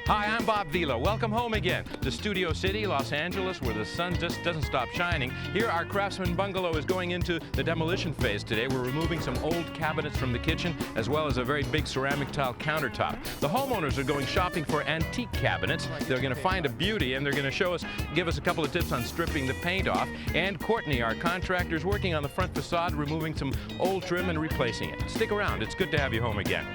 Hi, I'm Bob Vila. Welcome home again to Studio City, Los Angeles, where the sun just doesn't stop shining. Here, our Craftsman Bungalow is going into the demolition phase today. We're removing some old cabinets from the kitchen, as well as a very big ceramic tile countertop. The homeowners are going shopping for antique cabinets. They're going to find a beauty, and they're going to give us a couple of tips on stripping the paint off. And Courtney, our contractor, is working on the front facade, removing some old trim and replacing it. Stick around. It's good to have you home again.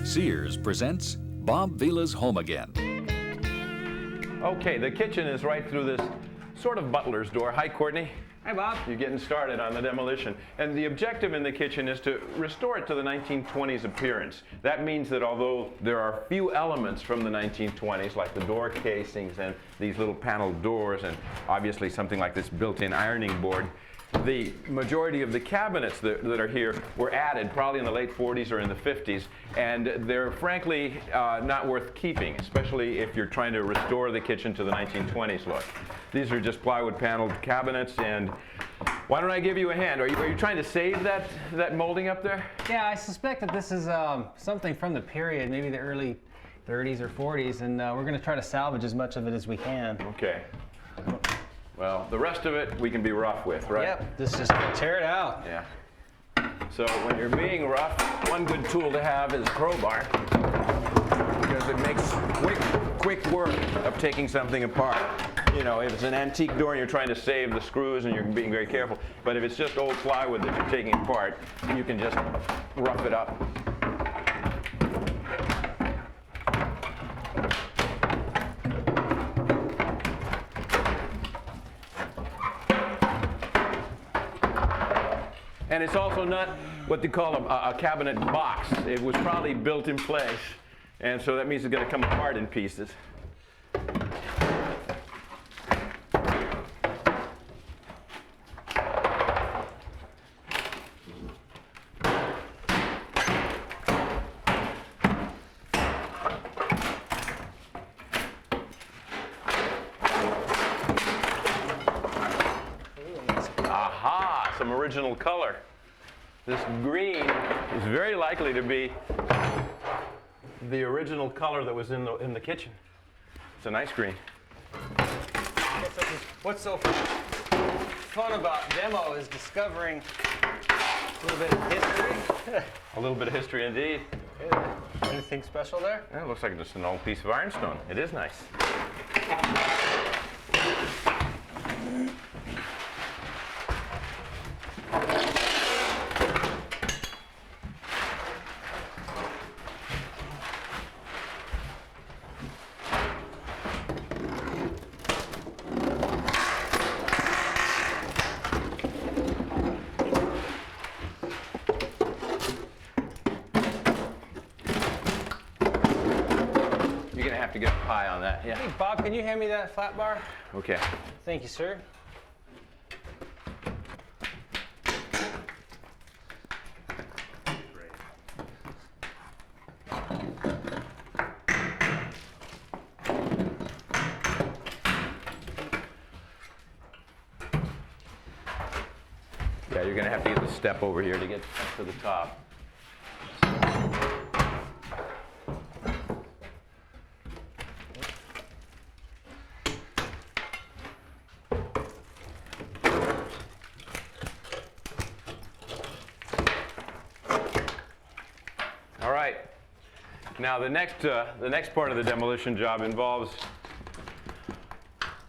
Sears presents Bob Vila's Home Again. Okay, the kitchen is right through this sort of butler's door. Hi, Courtney. Hi, Bob. You're getting started on the demolition. And the objective in the kitchen is to restore it to the 1920s appearance. That means that although there are few elements from the 1920s, like the door casings and these little paneled doors, and obviously something like this built-in ironing board, the majority of the cabinets that are here were added probably in the late 40s or in the 50s, and they're frankly not worth keeping, especially if you're trying to restore the kitchen to the 1920s look. These are just plywood paneled cabinets, and why don't I give you a hand? Are you trying to save that molding up there? Yeah, I suspect that this is something from the period, maybe the early 30s or 40s, and we're going to try to salvage as much of it as we can. Okay. Well, the rest of it we can be rough with, right? Yep, this is just going to tear it out. Yeah. So when you're being rough, one good tool to have is a crowbar, because it makes quick work of taking something apart. You know, if it's an antique door and you're trying to save the screws and you're being very careful, but if it's just old plywood that you're taking apart, you can just rough it up. And it's also not what they call a cabinet box. It was probably built in place, and so that means it's going to come apart in pieces. Aha, some original color. This green is very likely to be the original color that was in the kitchen. It's a nice green. What's so fun about demo is discovering a little bit of history. A little bit of history indeed. Anything special there? Yeah, it looks like just an old piece of ironstone. It is nice. Have to get high on that. Yeah. Hey, Bob, can you hand me that flat bar? Okay. Thank you, sir. Yeah, you're going to have to get the step over here to get up to the top. All right. Now the next part of the demolition job involves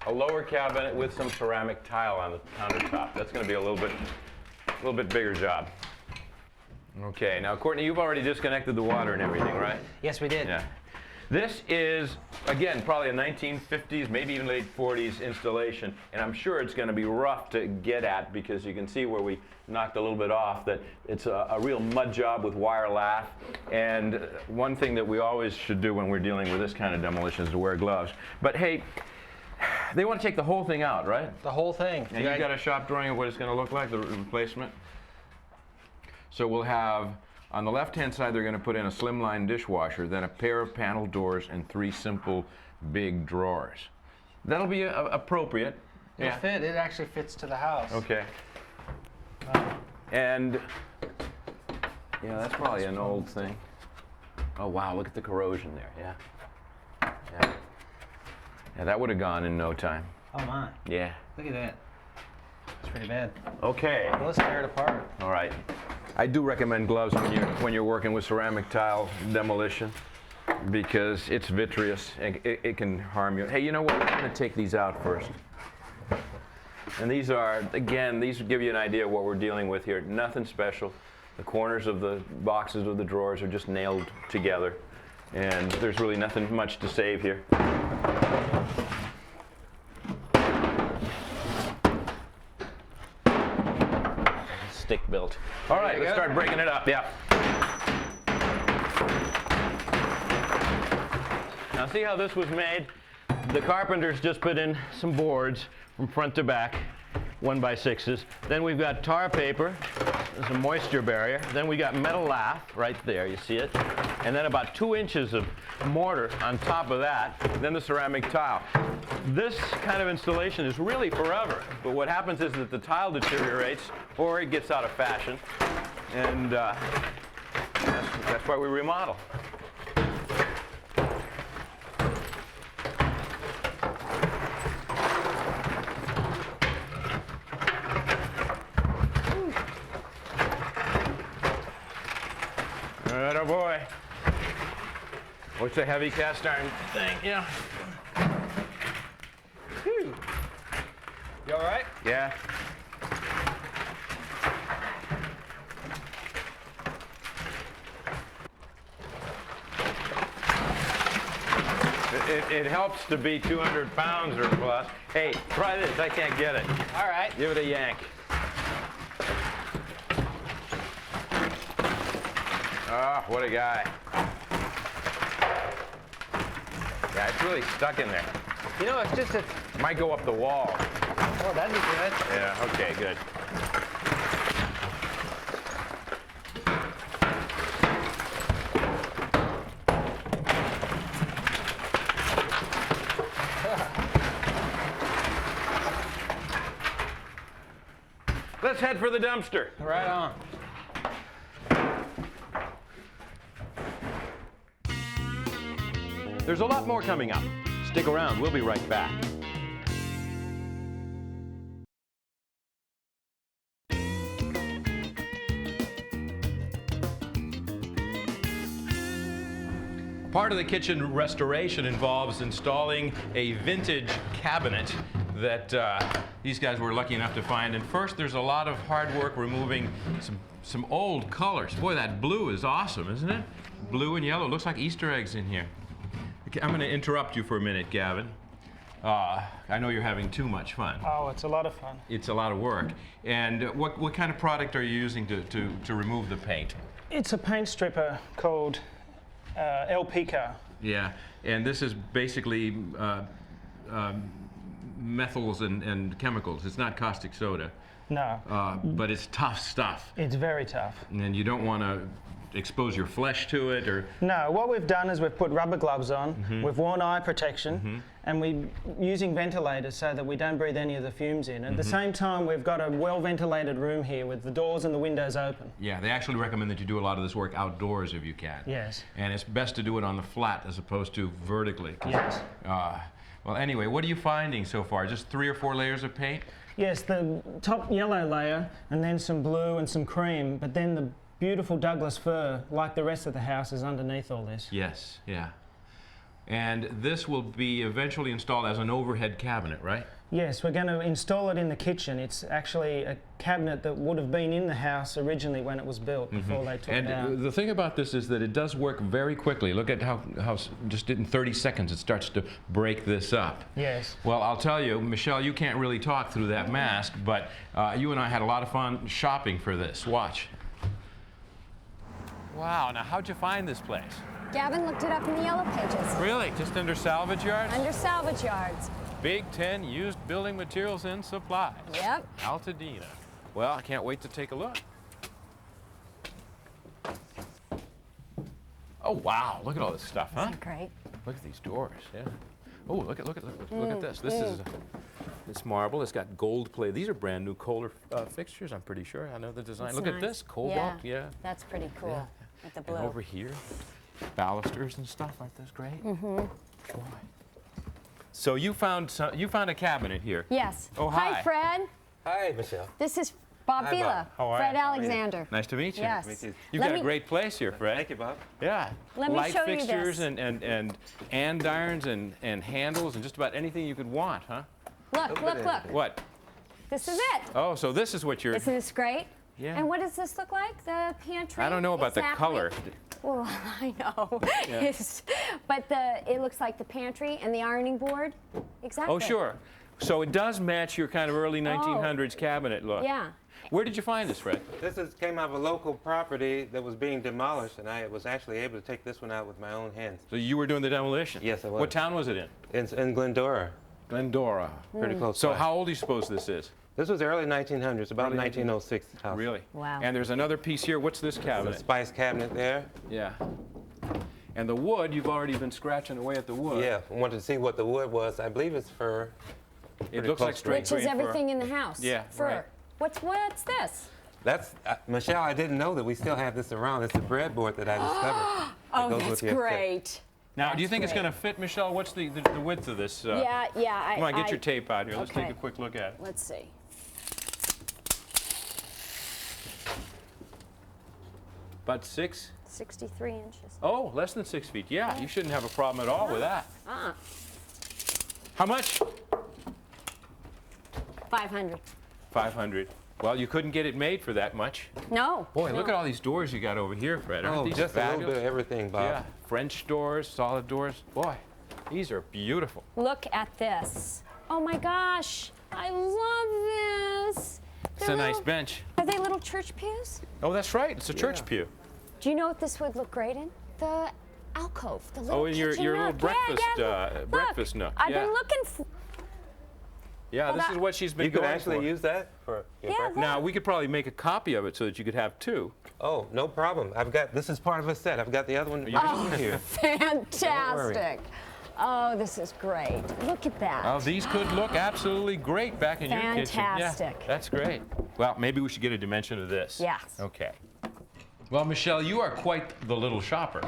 a lower cabinet with some ceramic tile on the countertop. That's going to be a little bit bigger job. Okay. Now, Courtney, you've already disconnected the water and everything, right? Yes, we did. Yeah. This is, again, probably a 1950s, maybe even late 40s installation, and I'm sure it's going to be rough to get at because you can see where we knocked a little bit off that it's a real mud job with wire lath. And one thing that we always should do when we're dealing with this kind of demolition is to wear gloves. But hey, they want to take the whole thing out, right? The whole thing. And you've got a shop drawing of what it's going to look like, the replacement. So we'll have, on the left-hand side, they're going to put in a slimline dishwasher, then a pair of panel doors, and 3 simple big drawers. That'll be appropriate. It'll fit. It actually fits to the house. Okay. And yeah, that's probably an old thing. Oh wow, look at the corrosion there. Yeah. Yeah. Yeah, that would have gone in no time. Oh my. Yeah. Look at that. It's pretty bad. Okay. Well, let's tear it apart. All right. I do recommend gloves when you're working with ceramic tile demolition because it's vitreous and it can harm you. Hey, you know what? I'm going to take these out first. And these are, again, these give you an idea of what we're dealing with here. Nothing special. The corners of the boxes of the drawers are just nailed together. And there's really nothing much to save here. Stick built. All right, let's start breaking it up. Yeah. Now see how this was made? The carpenters just put in some boards from front to back, 1x6s. Then we've got tar paper, there's a moisture barrier. Then we got metal lath right there, you see it? And then about 2 inches of mortar on top of that, then the ceramic tile. This kind of installation is really forever, but what happens is that the tile deteriorates or it gets out of fashion, and that's why we remodel. Oh boy. What's a heavy cast iron thing? Yeah. Whew. You all right? Yeah. It helps to be 200 pounds or plus. Hey, try this. I can't get it. All right. Give it a yank. Oh, what a guy. Yeah, it's really stuck in there. You know, it's just a... Might go up the wall. Oh, that'd be good. Yeah, okay, good. Let's head for the dumpster. Right on. There's a lot more coming up. Stick around, we'll be right back. Part of the kitchen restoration involves installing a vintage cabinet that these guys were lucky enough to find. And first, there's a lot of hard work removing some old colors. Boy, that blue is awesome, isn't it? Blue and yellow. Looks like Easter eggs in here. Okay, I'm going to interrupt you for a minute, Gavin. I know you're having too much fun. Oh, it's a lot of fun. It's a lot of work. And what kind of product are you using to remove the paint? It's a paint stripper called El Pico. Yeah, and this is basically methyls and chemicals. It's not caustic soda. No. But it's tough stuff. It's very tough. And you don't want to expose your flesh to it, or... No, what we've done is we've put rubber gloves on, we've worn eye protection, and we're using ventilators so that we don't breathe any of the fumes in. At the same time, we've got a well-ventilated room here with the doors and the windows open. Yeah, they actually recommend that you do a lot of this work outdoors if you can. Yes. And it's best to do it on the flat as opposed to vertically. Yes. Well, anyway, what are you finding so far? Just 3 or 4 layers of paint? Yes, the top yellow layer, and then some blue and some cream, but then the beautiful Douglas fir, like the rest of the house, is underneath all this. Yes, yeah. And this will be eventually installed as an overhead cabinet, right? Yes, we're going to install it in the kitchen. It's actually a cabinet that would have been in the house originally when it was built, before they took it out. And the thing about this is that it does work very quickly. Look at how just in 30 seconds it starts to break this up. Yes. Well, I'll tell you, Michelle, you can't really talk through that mask, but you and I had a lot of fun shopping for this. Watch. Wow, now how'd you find this place? Gavin looked it up in the yellow pages. Really? Just under salvage yards? Under salvage yards. Big 10 used building materials and supplies. Yep. Altadena. Well, I can't wait to take a look. Oh, wow. Look at all this stuff, huh? Isn't that great? Look at these doors, yeah. Oh, look at this. This is it's marble. It's got gold plate. These are brand new Kohler fixtures, I'm pretty sure. I know the design. It's Look at nice. this, cobalt, yeah. That's pretty cool. Yeah. With the And blue. over here, balusters and stuff. Aren't those great? Mm-hmm. Boy. So you found a cabinet here. Yes. Oh, hi. Fred. Hi, Michelle. This is Bob Hi, Vila. Bob. How are Fred you? Alexander. Nice to meet you. Yes. Meet you. You've Let got me- a great place here, Fred. Thank you, Bob. Yeah. Let me Light show you fixtures this. and andirons and handles and just about anything you could want, huh? Look, look, look. What? This is it. Oh, so this is what you're... Isn't this great? Yeah. And what does this look like? The pantry? I don't know about the Exactly. color. Well, I know. Yeah. But it looks like the pantry and the ironing board. Exactly. Oh, sure. So it does match your kind of early 1900s cabinet look. Yeah. Where did you find this, Fred? Came out of a local property that was being demolished, and I was actually able to take this one out with my own hands. So you were doing the demolition? Yes, I was. What town was it in? In Glendora, Glendora. pretty close So by. how old do you suppose this is? This was the early 1900s, about Early 1906 house. Really? Wow. And there's another piece here. What's this The cabinet? spice cabinet there. Yeah. And the wood, you've already been scratching away at the wood. Yeah, I wanted to see what the wood was. I believe it's fur. It looks like close to straight Which is grain fur. everything in the house. Yeah, Fur. right. What's this? That's, Michelle, I didn't know that we still have this around. It's a breadboard that I discovered. Oh, that goes that's with the effect. great. Now, do you That's think it's great. going to fit, Michelle? What's the width of this? Yeah. Come on, get your tape out here. Let's okay. take a quick look at it. Let's see. About 6? 63 inches. Oh, less than 6 feet. Yeah, you shouldn't have a problem at all with that. Ah, How much? 500. 500. Well, you couldn't get it made for that much. No. Boy, no. look at all these doors you got over here, Fred. Aren't Oh, these just a fabulous? little bit of everything, Bob. Yeah, French doors, solid doors. Boy, these are beautiful. Look at this. Oh my gosh. I love this. It's They're a nice little- bench. Are they little church pews? Oh, that's right. It's a church Yeah. pew. Do you know what this would look great in? The alcove, the little Oh, in your kitchen little nook. breakfast, look, breakfast nook. I've Yeah. been looking for. Yeah, Well, this that- is what she's been You could going actually for. use that for your Yeah, breakfast? Now, we could probably make a copy of it so that you could have two. Oh, no problem. This is part of a set. I've got the other one here. Fantastic. Oh, this is great. Look at that. Oh, these could look absolutely great back in your kitchen. Fantastic. Yeah, that's great. Well, maybe we should get a dimension of this. Yes. Okay. Well, Michelle, you are quite the little shopper.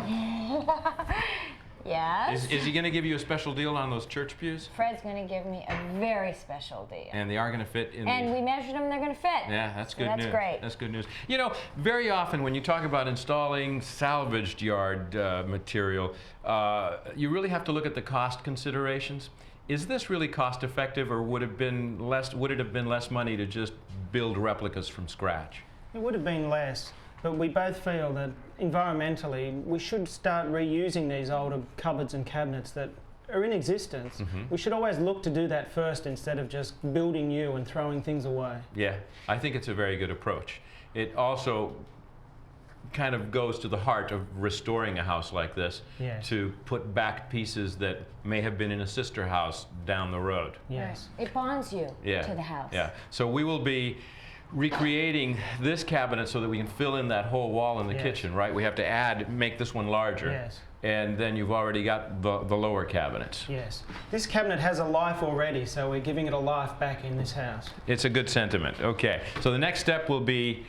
Yes. Is he going to give you a special deal on those church pews? Fred's going to give me a very special deal. And they are going to fit in And the... we measured them, they're going to fit. Yeah, that's So good news. That's great. That's good news. You know, very often when you talk about installing salvaged yard material, you really have to look at the cost considerations. Is this really cost effective, or would it have been less money to just build replicas from scratch? It would have been less, but we both feel that environmentally we should start reusing these older cupboards and cabinets that are in existence. Mm-hmm. We should always look to do that first instead of just building new and throwing things away. Yeah, I think it's a very good approach. It also kind of goes to the heart of restoring a house like this, Yes. to put back pieces that may have been in a sister house down the road. Yes. It bonds you Yeah. to the house. Yeah. So we will be recreating this cabinet so that we can fill in that whole wall in the Yes. kitchen, right? We have to make this one larger. Yes. And then you've already got the lower cabinets. Yes. This cabinet has a life already, so we're giving it a life back in this house. It's a good sentiment. Okay. So the next step will be,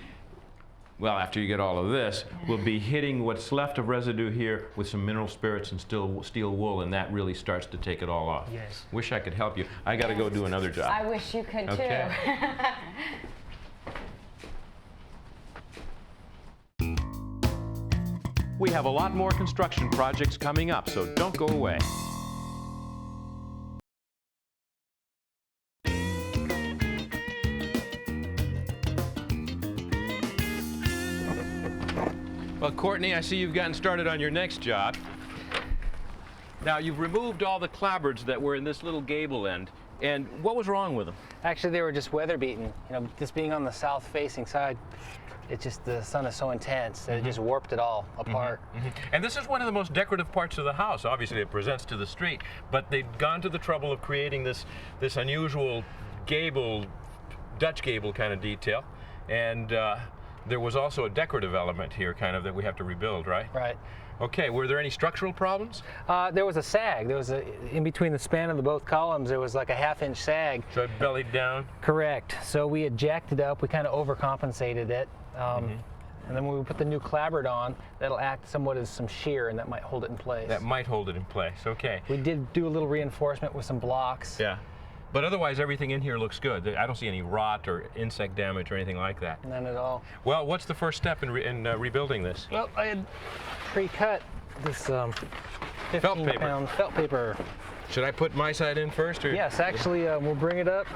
well, after you get all of this, we'll be hitting what's left of residue here with some mineral spirits and steel wool, and that really starts to take it all off. Yes. Wish I could help you. I got to go do another job. I wish you could Okay. too. We have a lot more construction projects coming up, so don't go away. Well, Courtney, I see you've gotten started on your next job. Now, you've removed all the clapboards that were in this little gable end, and what was wrong with them? Actually, they were just weather beaten. You know, this being on the south-facing side, it's just the sun is so intense that it just warped it all apart. And this is one of the most decorative parts of the house. Obviously, it presents to the street, but they'd gone to the trouble of creating this unusual gable, Dutch gable kind of detail, and there was also a decorative element here, kind of, that we have to rebuild, right? Right. Okay, were there any structural problems? There was a sag. There was in between the span of the both columns, there was like a half-inch sag. So it bellied down? Correct. So we had jacked it up. We kind of overcompensated it. And then when we put the new clapboard on, that'll act somewhat as some shear, and that might hold it in place. That might hold it in place, okay. We did do a little reinforcement with some blocks. Yeah. But otherwise, everything in here looks good. I don't see any rot or insect damage or anything like that. None at all. Well, what's the first step in rebuilding this? Well, I had pre-cut this 15-pound felt paper. Should I put my side in first? Or? Yes, actually, we'll bring it up.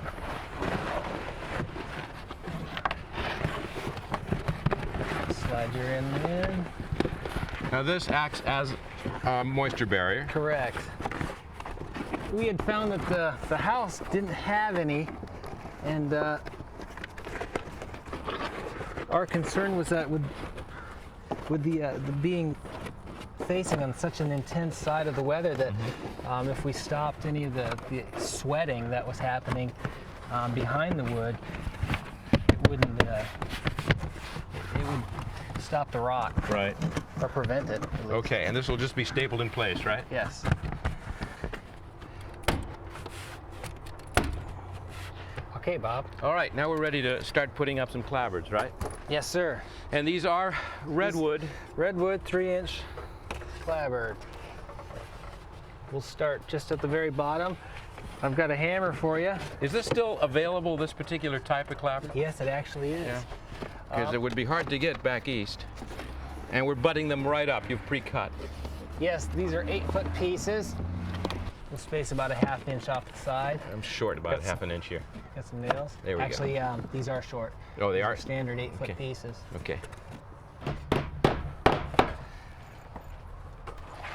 Slide your end in. Now this acts as a moisture barrier. Correct. We had found that the house didn't have any, and our concern was that with the being facing on such an intense side of the weather that if we stopped any of the sweating that was happening behind the wood, it would stop the rot. Right. Or prevent it. Okay, and this will just be stapled in place, right? Yes. Okay, Bob. All right, now we're ready to start putting up some clapboards, right? Yes, sir. And these are redwood. Redwood 3-inch clapboard. We'll start just at the very bottom. I've got a hammer for you. Is this still available, this particular type of clapboard? Yes, it actually is. Yeah. Because it would be hard to get back east. And we're butting them right up. You've pre-cut. Yes, these are 8-foot pieces. We'll space about a ½ inch off the side. I'm short about half an inch here. Got some nails. There we go. Actually, these are short. Oh, they are? Standard 8-foot pieces. Okay.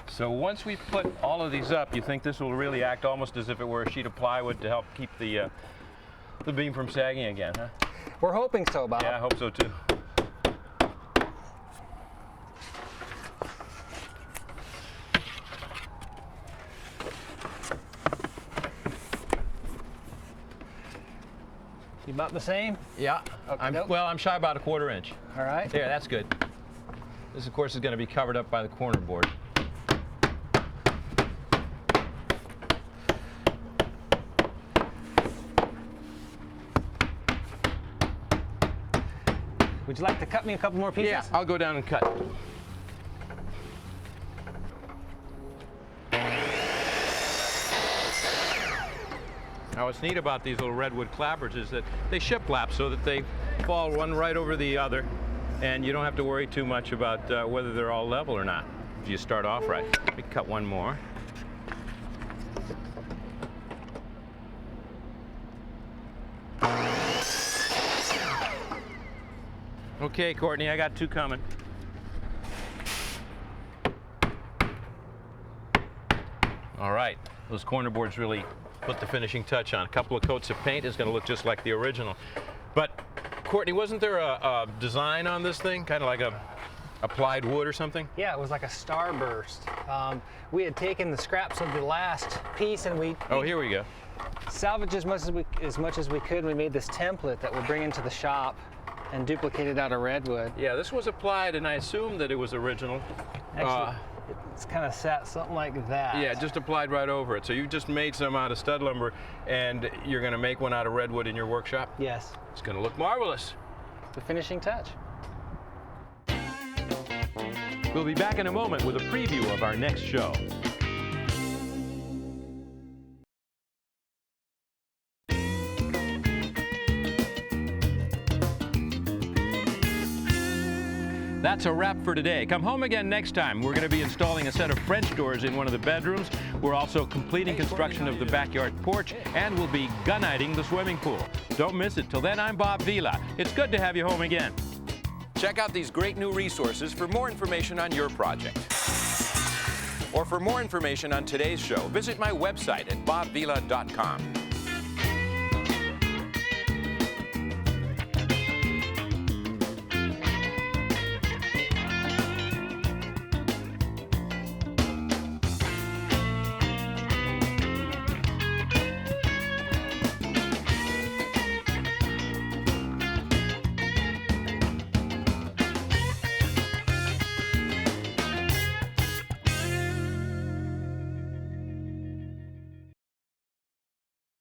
So once we put all of these up, you think this will really act almost as if it were a sheet of plywood to help keep the beam from sagging again, huh? We're hoping so, Bob. Yeah, I hope so too. You about the same? Yeah. I'm shy about a ¼ inch. All right. There, that's good. This, of course, is going to be covered up by the corner board. Would you like to cut me a couple more pieces? Yeah, I'll go down and cut. Now what's neat about these little redwood clapboards is that they shiplap so that they fall one right over the other, and you don't have to worry too much about whether they're all level or not if you start off right. Let me cut one more. Okay, Courtney, I got 2 coming. All right, those corner boards really put the finishing touch on. A couple of coats of paint is going to look just like the original. But, Courtney, wasn't there a design on this thing? Kind of like a applied wood or something? Yeah, it was like a starburst. We had taken the scraps of the last piece and we here we go. salvaged as much as we could. We made this template that we'll bring into the shop and duplicate it out of redwood. Yeah, this was applied, and I assumed that it was original. Actually, it's kind of sat something like that. Yeah, just applied right over it. So you just made some out of stud lumber, and you're going to make one out of redwood in your workshop? Yes. It's going to look marvelous. The finishing touch. We'll be back in a moment with a preview of our next show. That's a wrap for today. Come home again next time. We're going to be installing a set of French doors in one of the bedrooms. We're also completing construction of the backyard porch, and we'll be gunite-ing the swimming pool. Don't miss it. Till then, I'm Bob Vila. It's good to have you home again. Check out these great new resources for more information on your project. Or for more information on today's show, visit my website at bobvila.com.